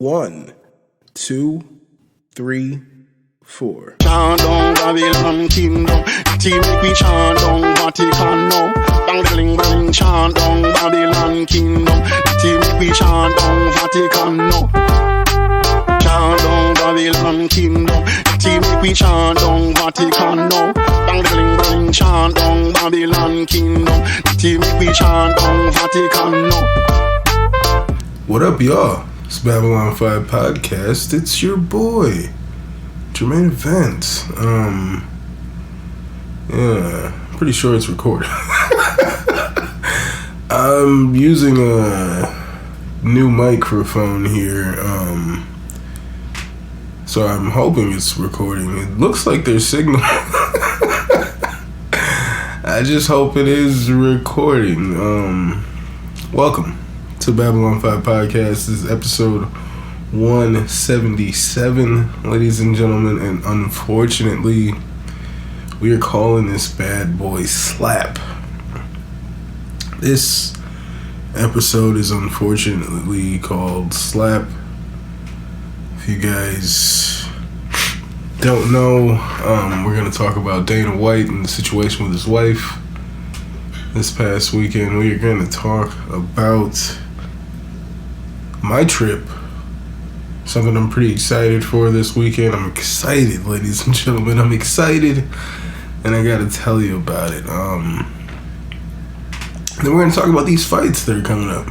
1, 2, 3, 4. Chant down Babylon kingdom, team make we chant down Vatican now. Bang bling bling, chant down Babylon kingdom, team make we chant down Vatican now. Chant down Babylon kingdom, team make we chant down Vatican now. Bang bling bling, chant down Babylon kingdom, team make we chant down Vatican now. What up, y'all? It's Babylon 5 Podcast. It's your boy, Jermaine Event. Pretty sure it's recorded. I'm using a new microphone here, so I'm hoping it's recording. It looks like there's signal. I just hope it is recording. Welcome to Babylon 5 Podcast. This is episode 177, ladies and gentlemen, and unfortunately, we are calling this bad boy Slap. This episode is unfortunately called Slap. If you guys don't know, we're going to talk about Dana White and the situation with his wife. This past weekend, we are going to talk about my trip. Something I'm pretty excited for this weekend. I'm excited, ladies and gentlemen. I'm excited, and I gotta tell you about it. Then we're gonna talk about these fights that are coming up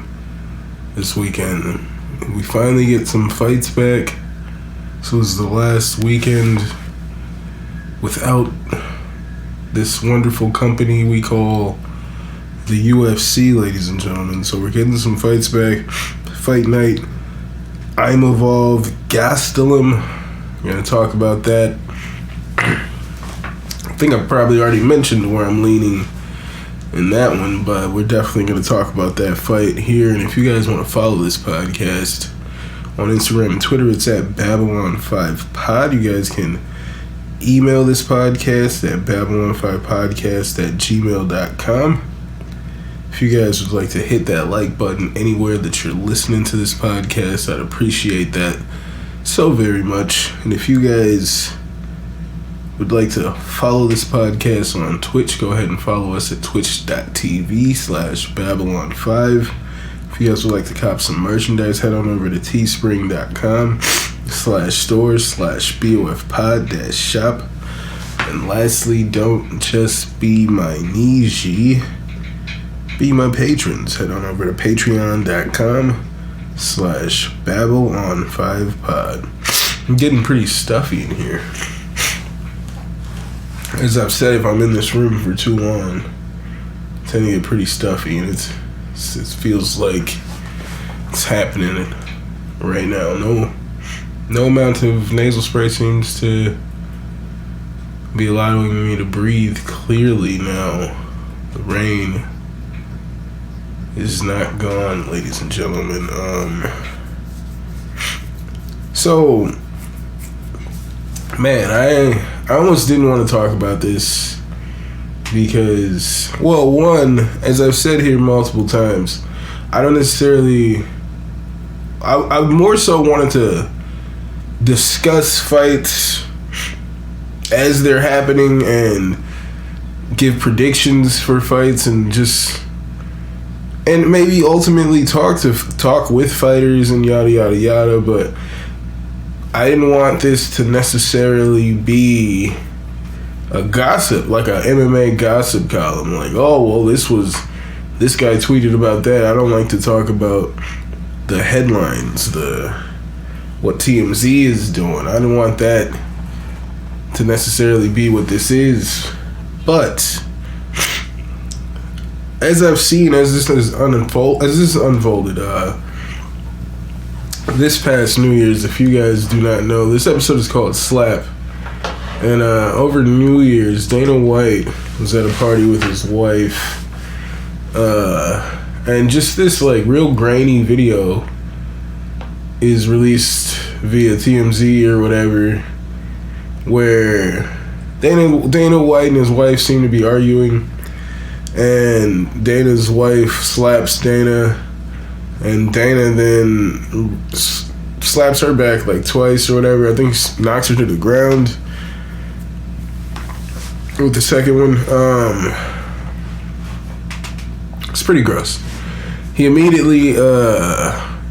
this weekend. We finally get some fights back. This was the last weekend without this wonderful company we call the UFC, ladies and gentlemen. So we're getting some fights back. Fight night, Imavov, Gastelum. We're going to talk about that. I think I probably already mentioned where I'm leaning in that one, but we're definitely going to talk about that fight here. And if you guys want to follow this podcast on Instagram and Twitter, it's at Babylon5Pod. You guys can email this podcast at Babylon5podcast@gmail.com. If you guys would like to hit that like button anywhere that you're listening to this podcast, I'd appreciate that so very much. And if you guys would like to follow this podcast on Twitch, go ahead and follow us at twitch.tv/Babylon5. If you guys would like to cop some merchandise, head on over to teespring.com/store/BOFpod-shop. And lastly, don't just be my niche, be my patrons. Head on over to patreon.com/Babylon5Pod. I'm getting pretty stuffy in here. As I've said, if I'm in this room for too long, I tend to get pretty stuffy, and it feels like it's happening right now. No amount of nasal spray seems to be allowing me to breathe clearly now. The rain is not gone, ladies and gentlemen. So, man, I almost didn't want to talk about this because, well, one, as I've said here multiple times, I don't necessarily, I more so wanted to discuss fights as they're happening and give predictions for fights and just, and maybe ultimately talk with fighters and yada yada yada, but I didn't want this to necessarily be a gossip, like a MMA gossip column. Like, oh well, this guy tweeted about that. I don't like to talk about the headlines, what TMZ is doing. I don't want that to necessarily be what this is, but as I've seen, as this unfolded, this past New Year's, if you guys do not know, this episode is called Slap. And over New Year's, Dana White was at a party with his wife. And just this like real grainy video is released via TMZ or whatever, where Dana White and his wife seem to be arguing. And Dana's wife slaps Dana, and Dana then slaps her back like twice or whatever. I think knocks her to the ground with the second one. It's pretty gross. He immediately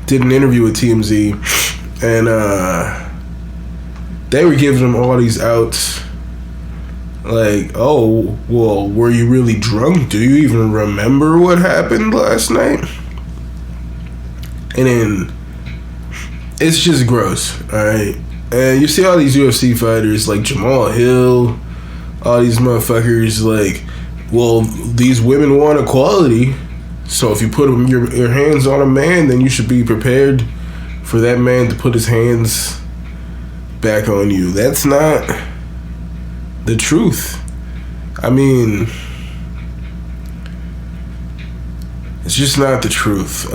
did an interview with TMZ, and they were giving him all these outs. Like, oh, well, were you really drunk? Do you even remember what happened last night? And then it's just gross, alright? And you see all these UFC fighters like Jamal Hill, all these motherfuckers like, well, these women want equality, so if you put your hands on a man, then you should be prepared for that man to put his hands back on you. That's not the truth. I mean, it's just not the truth.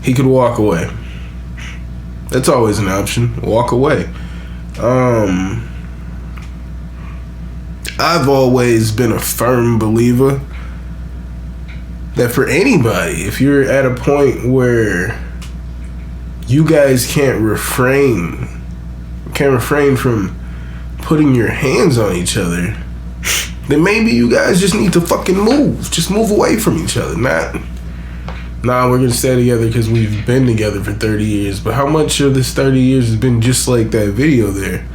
He could walk away. That's always an option. Walk away. I've always been a firm believer that for anybody, if you're at a point where you guys can't refrain from putting your hands on each other, then maybe you guys just need to fucking move. Just move away from each other. Nah, we're gonna stay together because we've been together for 30 years. But how much of this 30 years has been just like that video there?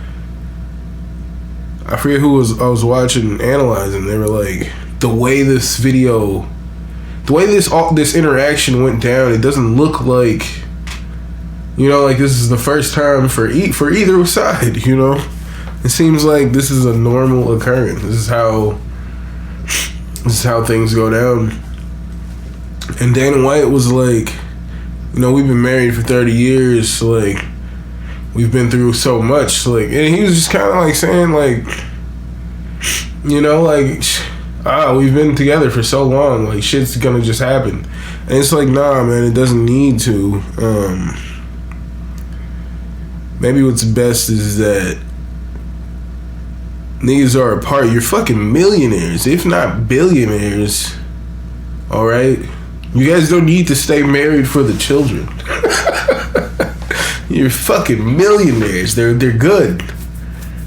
I forget who I was watching, analyzing. They were like, the way this interaction went down, it doesn't look like, you know, like this is the first time for either side, you know? It seems like this is a normal occurrence. This is how things go down. And Dana White was like, you know, we've been married for 30 years, so like, we've been through so much, like, and he was just kind of like saying like, you know, like, we've been together for so long, like, shit's gonna just happen. And it's like, nah, man, it doesn't need to. Maybe what's best is that niggas are apart. You're fucking millionaires, if not billionaires. Alright? You guys don't need to stay married for the children. You're fucking millionaires. They're good.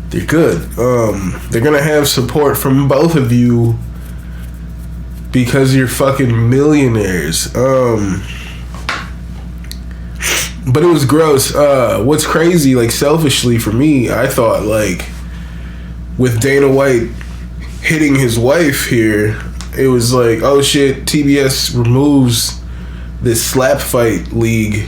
They're good. They're gonna have support from both of you because you're fucking millionaires. But it was gross. What's crazy, like, selfishly for me, I thought, like, with Dana White hitting his wife here, it was like, oh shit, TBS removes this slap fight league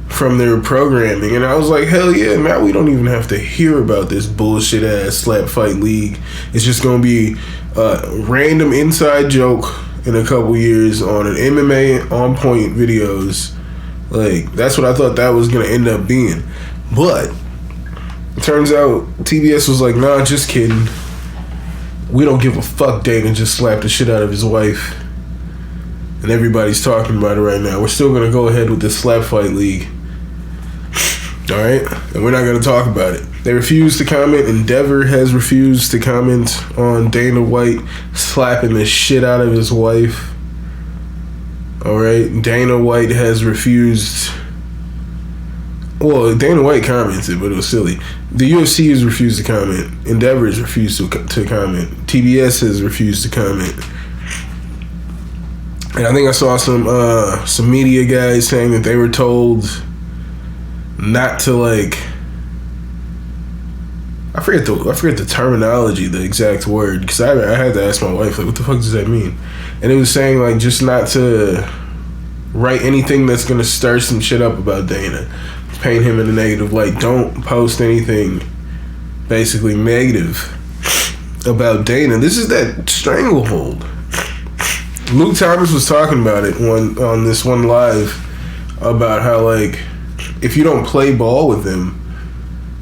from their programming. And I was like, hell yeah, now we don't even have to hear about this bullshit ass slap fight league. It's just gonna be a random inside joke in a couple years on an MMA on point videos. Like, that's what I thought that was gonna end up being. But it turns out TBS was like, nah, just kidding. We don't give a fuck. Dana just slapped the shit out of his wife, and everybody's talking about it right now. We're still gonna go ahead with this slap fight league. Alright? And we're not gonna talk about it. They refused to comment. Endeavor has refused to comment on Dana White slapping the shit out of his wife. Alright? Dana White has refused. Well, Dana White commented, but it was silly. The UFC has refused to comment. Endeavor has refused to comment. TBS has refused to comment. And I think I saw some media guys saying that they were told not to, like, I forget the terminology, the exact word, because I had to ask my wife, like, what the fuck does that mean? And it was saying, like, just not to write anything that's gonna stir some shit up about Dana, paint him in a negative light. Don't post anything basically negative about Dana. This is that stranglehold. Luke Thomas was talking about it on this one live about how, like, if you don't play ball with them,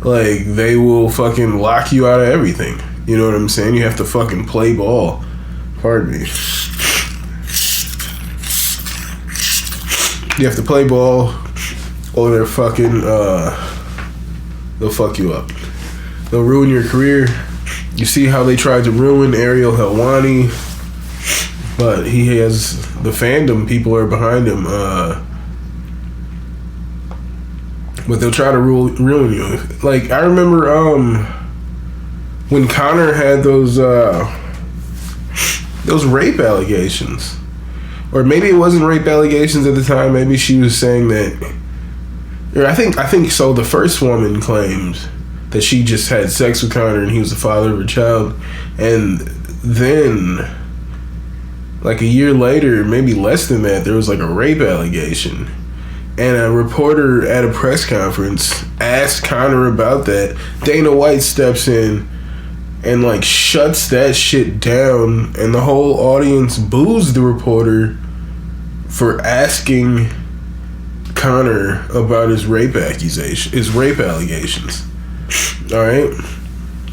like, they will fucking lock you out of everything. You know what I'm saying? You have to fucking play ball. Pardon me. You have to play ball, or they're fucking, they'll fuck you up. They'll ruin your career. You see how they tried to ruin Ariel Helwani, but he has the fandom. People are behind him. but they'll try to ruin you. Like, I remember when Connor had those rape allegations. Or maybe it wasn't rape allegations at the time. Maybe she was saying that... Or I think so. The first woman claimed that she just had sex with Connor and he was the father of her child. And then, like a year later, maybe less than that, there was like a rape allegation. And a reporter at a press conference asked Connor about that. Dana White steps in and like shuts that shit down, and the whole audience boos the reporter for asking Connor about his rape allegations. All right,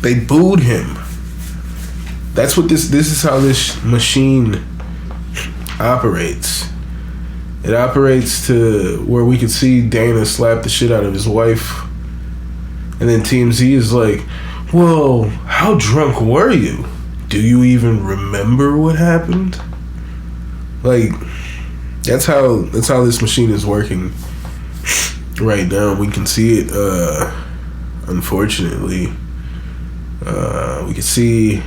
they booed him. That's what this is how this machine operates. It operates to where we could see Dana slap the shit out of his wife, and then TMZ is like, well, how drunk were you? Do you even remember what happened? Like, that's how this machine is working right now. We can see it, unfortunately. We can see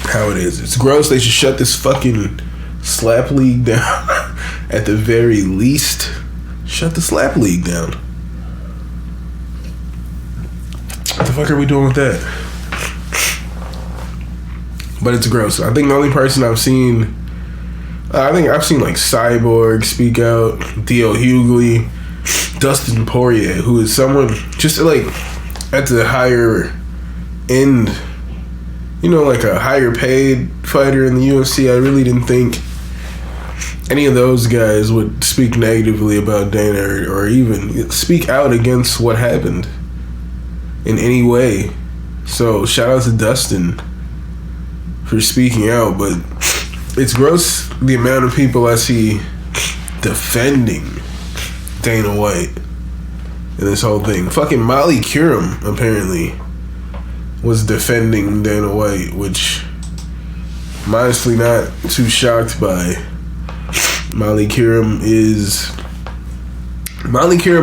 how it is. It's gross. They should shut this fucking slap league down. At the very least, shut the slap league down. What the fuck are we doing with that? But it's gross. I think the only person I've seen... I think I've seen like Cyborg speak out, D.L. Hughley, Dustin Poirier, who is someone just like at the higher end, you know, like a higher paid fighter in the UFC. I really didn't think any of those guys would speak negatively about Dana or even speak out against what happened in any way. So shout out to Dustin for speaking out, but it's gross the amount of people I see defending Dana White in this whole thing. Fucking Molly Qerim apparently was defending Dana White, which I'm honestly not too shocked by. Molly Qerim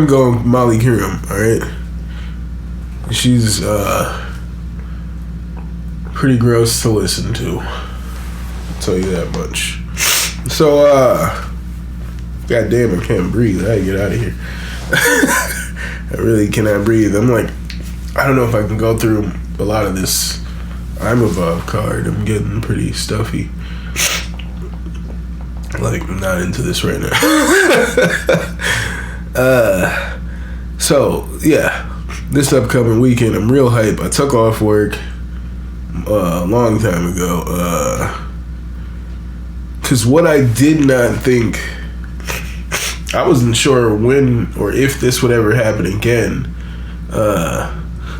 going Molly Qerim, alright? She's pretty gross to listen to. I'll tell you that much. So, goddamn, I can't breathe. I gotta get out of here. I really cannot breathe. I'm like, I don't know if I can go through a lot of this Imavov card. I'm getting pretty stuffy. Like, I'm not into this right now. So, yeah. This upcoming weekend, I'm real hype. I took off work a long time ago. Because what I did not think... I wasn't sure when or if this would ever happen again.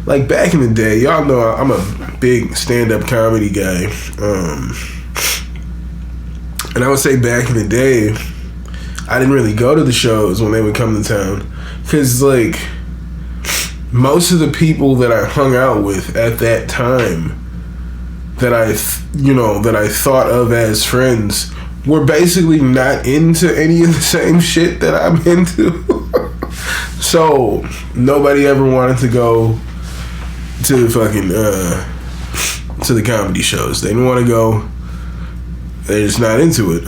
Like, back in the day, y'all know I'm a big stand-up comedy guy. And I would say back in the day, I didn't really go to the shows when they would come to town. Because, like, most of the people that I hung out with at that time, that I thought of as friends, were basically not into any of the same shit that I'm into. So, nobody ever wanted to go to fucking, to the comedy shows. They didn't want to go. They're just not into it.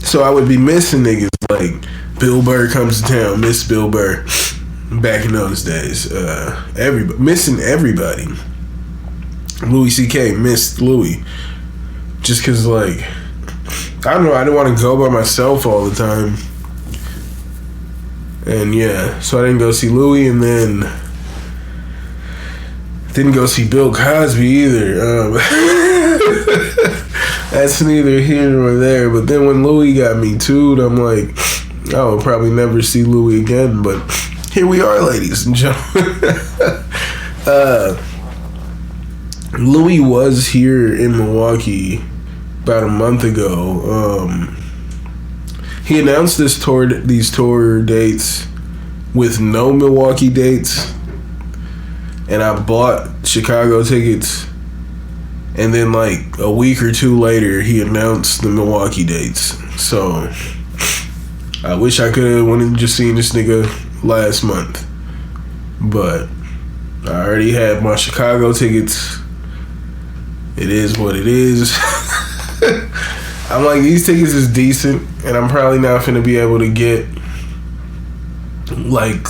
So I would be missing niggas like Bill Burr comes to town, miss Bill Burr. Back in those days, missing everybody. Louis C.K. missed Louis, just cause like I don't know. I didn't want to go by myself all the time, and yeah, so I didn't go see Louis, and then didn't go see Bill Cosby either. That's neither here nor there. But then when Louis got me too, I'm like, I will probably never see Louis again. But here we are, ladies and gentlemen. Louis was here in Milwaukee about a month ago. He announced these tour dates with no Milwaukee dates, and I bought Chicago tickets. And then like a week or two later, he announced the Milwaukee dates. So I wish I could have went and just seen this nigga last month. But I already had my Chicago tickets. It is what it is. I'm like, these tickets is decent, and I'm probably not finna be able to get like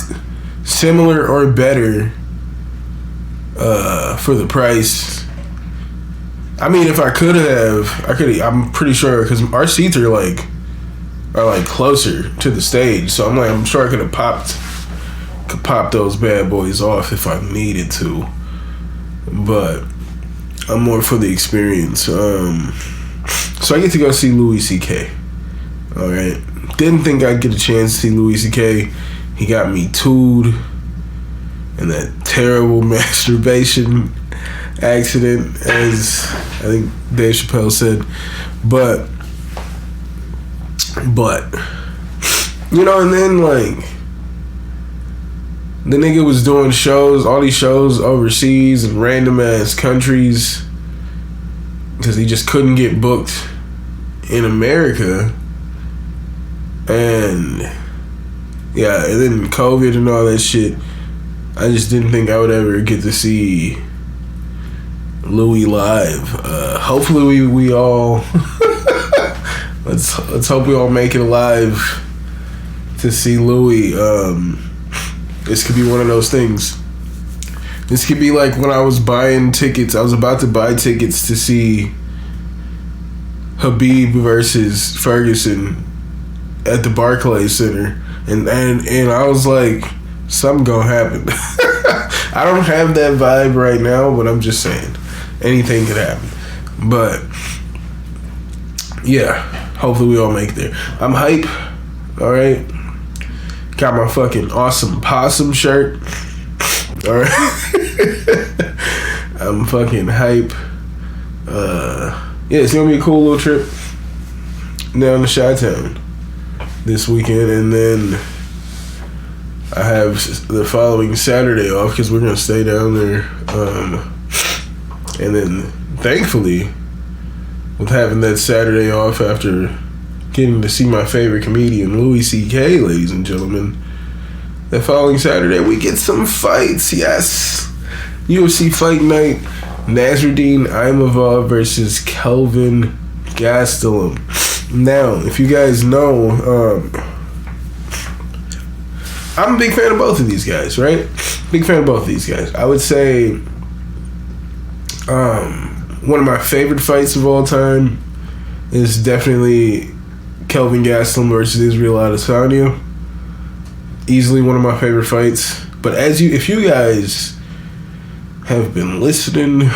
similar or better for the price. I mean, if I could have, I'm pretty sure, because our seats are like closer to the stage, so I'm sure I could pop those bad boys off if I needed to. But I'm more for the experience. So I get to go see Louis C.K. Alright. Didn't think I'd get a chance to see Louis C.K. He got me tooed in that terrible masturbation accident, as I think Dave Chappelle said. But you know, and then like the nigga was doing shows, all these shows overseas in random ass countries, because he just couldn't get booked in America. And yeah, and then COVID and all that shit, I just didn't think I would ever get to see Louis live. Hopefully we all let's hope we all make it alive to see Louis. This could be one of those things. This could be like when I was buying tickets. I was about to buy tickets to see Habib versus Ferguson at the Barclays Center, and I was like, something gonna happen. I don't have that vibe right now, but I'm just saying, anything could happen. But yeah, hopefully we all make it there. I'm hype. All right, got my fucking awesome possum shirt. All right. I'm fucking hype. Yeah, it's gonna be a cool little trip down to Chi-Town this weekend, and then I have the following Saturday off because we're gonna stay down there. And then, thankfully, with having that Saturday off after getting to see my favorite comedian, Louis C.K., ladies and gentlemen, the following Saturday we get some fights. Yes, UFC Fight Night, Nassourdine Imavov versus Kelvin Gastelum. Now, if you guys know, I'm a big fan of both of these guys, right? Big fan of both of these guys. I would say one of my favorite fights of all time is definitely Kelvin Gastelum versus Israel Adesanya. Easily one of my favorite fights. But if you guys have been listening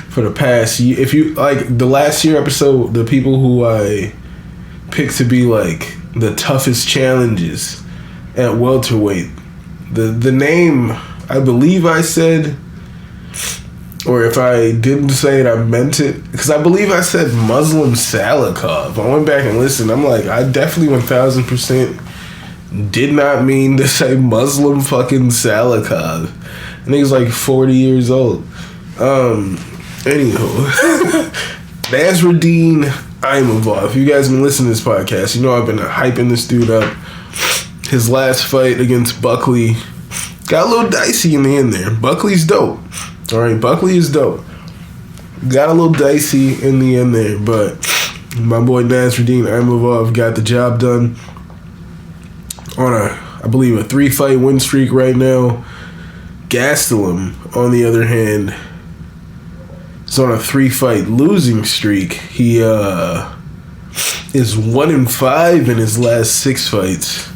for the past year, if you like the last year episode, the people who I picked to be like the toughest challenges at welterweight, the name I believe I said, or if I didn't say it, I meant it, because I believe I said Muslim Salikov. I went back and listened. I'm like, I definitely 1000% did not mean to say Muslim fucking Salikov. And he was like 40 years old. Anywho, Nassourdine Imavov. If you guys have been listening to this podcast, you know I've been hyping this dude up. His last fight against Buckley got a little dicey in the end there. Buckley's dope. Alright, Buckley is dope. Got a little dicey in the end there, but my boy Nassourdine Imavov got the job done on I believe a 3-fight win streak right now. Gastelum, on the other hand, is on a 3-fight losing streak. He is 1-5 in his last 6 fights.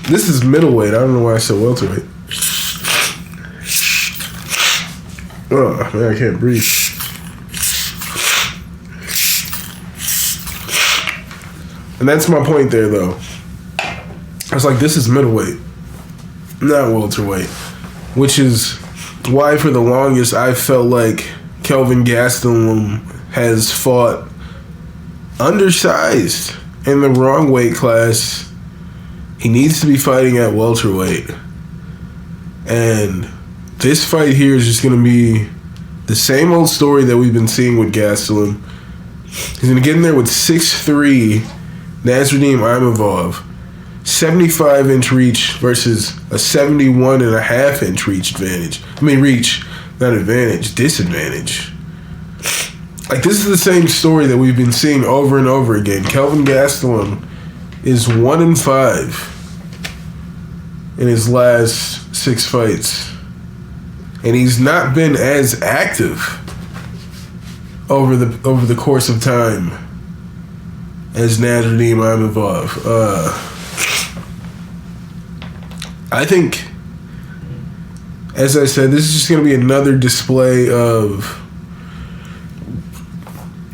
This is middleweight. I don't know why I said welterweight. Oh man, I can't breathe. And that's my point there, though. I was like, this is middleweight, not welterweight, which is why for the longest I felt like Kelvin Gastelum has fought undersized in the wrong weight class. He needs to be fighting at welterweight. And this fight here is just going to be the same old story that we've been seeing with Gastelum. He's going to get in there with 6'3", Nassourdine Imavov. 75-inch reach versus a 71.5-inch reach advantage. Reach, not advantage, disadvantage. Like, this is the same story that we've been seeing over and over again. Kelvin Gastelum is 1-5 in his last 6 fights. And he's not been as active over the course of time as Nassourdine Imavov. I think, as I said, this is just going to be another display of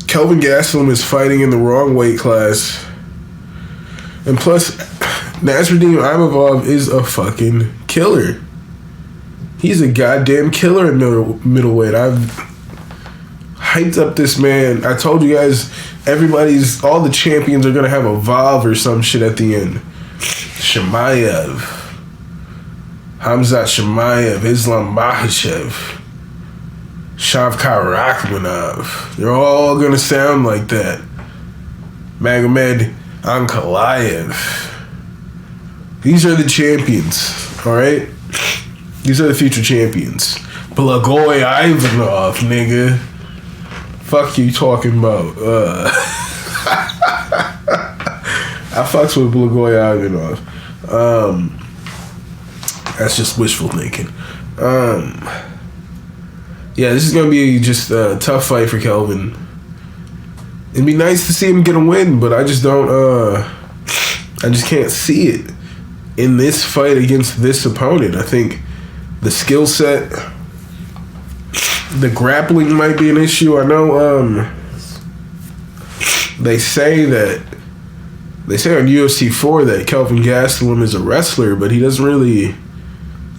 Kelvin Gastelum is fighting in the wrong weight class. And plus, Nassourdine Imavov is a fucking killer. He's a goddamn killer in middleweight. I've hyped up this man. I told you guys, all the champions are going to have a Vav or some shit at the end. Chimaev, Hamzat Chimaev, Islam Makhachev, Shavkat Rakhmonov. They're all going to sound like that. Magomed Ankalaev. These are the champions, alright? These are the future champions. Blagoy Ivanov, nigga. Fuck you talking about. I fucks with Blagoy Ivanov. That's just wishful thinking. Yeah, this is going to be just a tough fight for Kelvin. It'd be nice to see him get a win, but I just don't, I just can't see it in this fight against this opponent. I think the skill set, the grappling might be an issue. I know, they say on UFC 4 that Kelvin Gastelum is a wrestler, but he doesn't really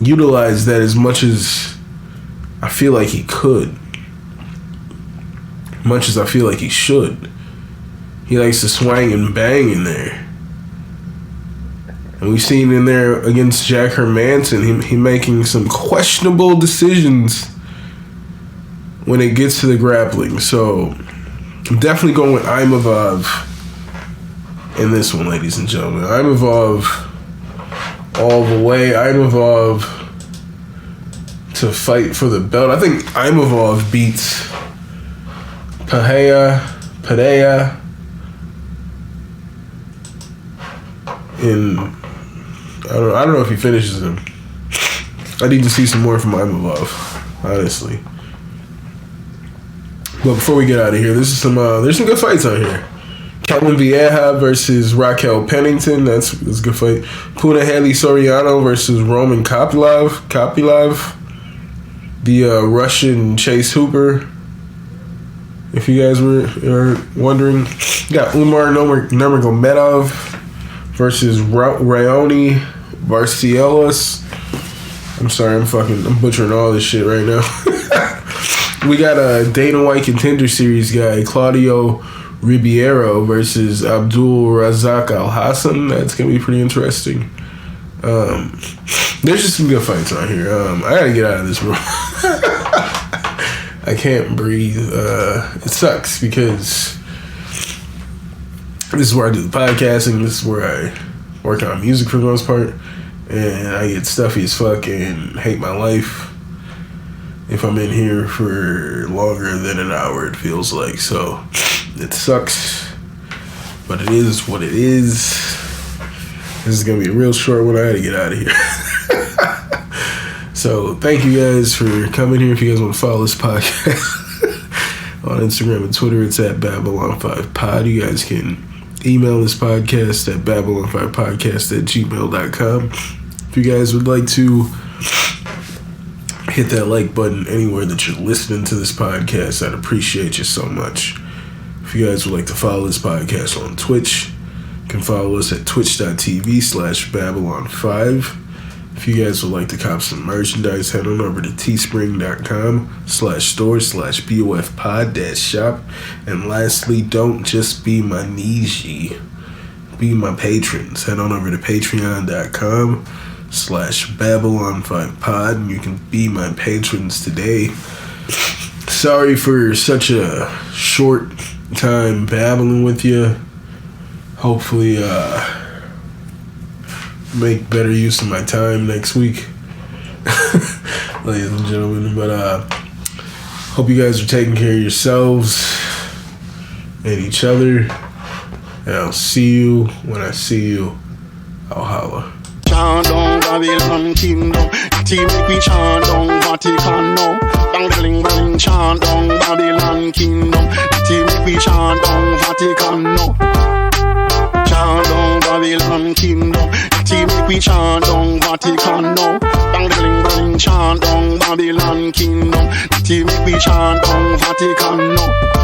utilize that as much as I feel like he could. Much as I feel like he should. He likes to swing and bang in there. And we've seen in there against Jack Hermanson, he making some questionable decisions when it gets to the grappling. So I'm definitely going with Imavov in this one, ladies and gentlemen. Imavov all the way. Imavov to fight for the belt. I think Imavov beats Padea in, I don't know if he finishes him. I need to see some more from Imavov, honestly. But before we get out of here, there's some good fights on here. Kelvin Vieja versus Raquel Pennington. That's a good fight. Punahele Soriano versus Roman Kopylov. The Russian Chase Hooper, if you guys were wondering. You got Umar Nurmagomedov versus Raoni Barcielos. I'm sorry, I'm butchering all this shit right now. We got a Dana White Contender Series guy, Claudio Ribeiro versus Abdul Razak Al Hassan. That's gonna be pretty interesting. There's just some good fights on here. I gotta get out of this room. I can't breathe. It sucks because this is where I do the podcasting. This is where I work on music for the most part, and I get stuffy as fuck and hate my life if I'm in here for longer than an hour, it feels like. So it sucks, but it is what it is. This is going to be a real short one. I had to get out of here. So thank you guys for coming here. If you guys want to follow this podcast on Instagram and Twitter, it's at Babylon5Pod. You guys can email this podcast at Babylon5Podcast@gmail.com. If you guys would like to hit that like button anywhere that you're listening to this podcast, I'd appreciate you so much. If you guys would like to follow this podcast on Twitch, you can follow us at twitch.tv/Babylon5. If you guys would like to cop some merchandise, head on over to teespring.com/store/BOFpod-shop. And lastly, don't just be my niche, be my patrons. Head on over to patreon.com/Babylon5Pod and you can be my patrons today. Sorry for such a short time babbling with you. Hopefully, make better use of my time next week, ladies and gentlemen. But hope you guys are taking care of yourselves and each other. And I'll see you when I see you. I'll holla. Chant down Babylon kingdom. Team make we chant down Vatican now. Bang bling bling chant down Babylon kingdom. Team make we chant down Vatican now. Chant down Babylon kingdom. Team make we chant down Vatican now. Bang bling bling chant down Babylon kingdom. Team make we chant down Vatican now.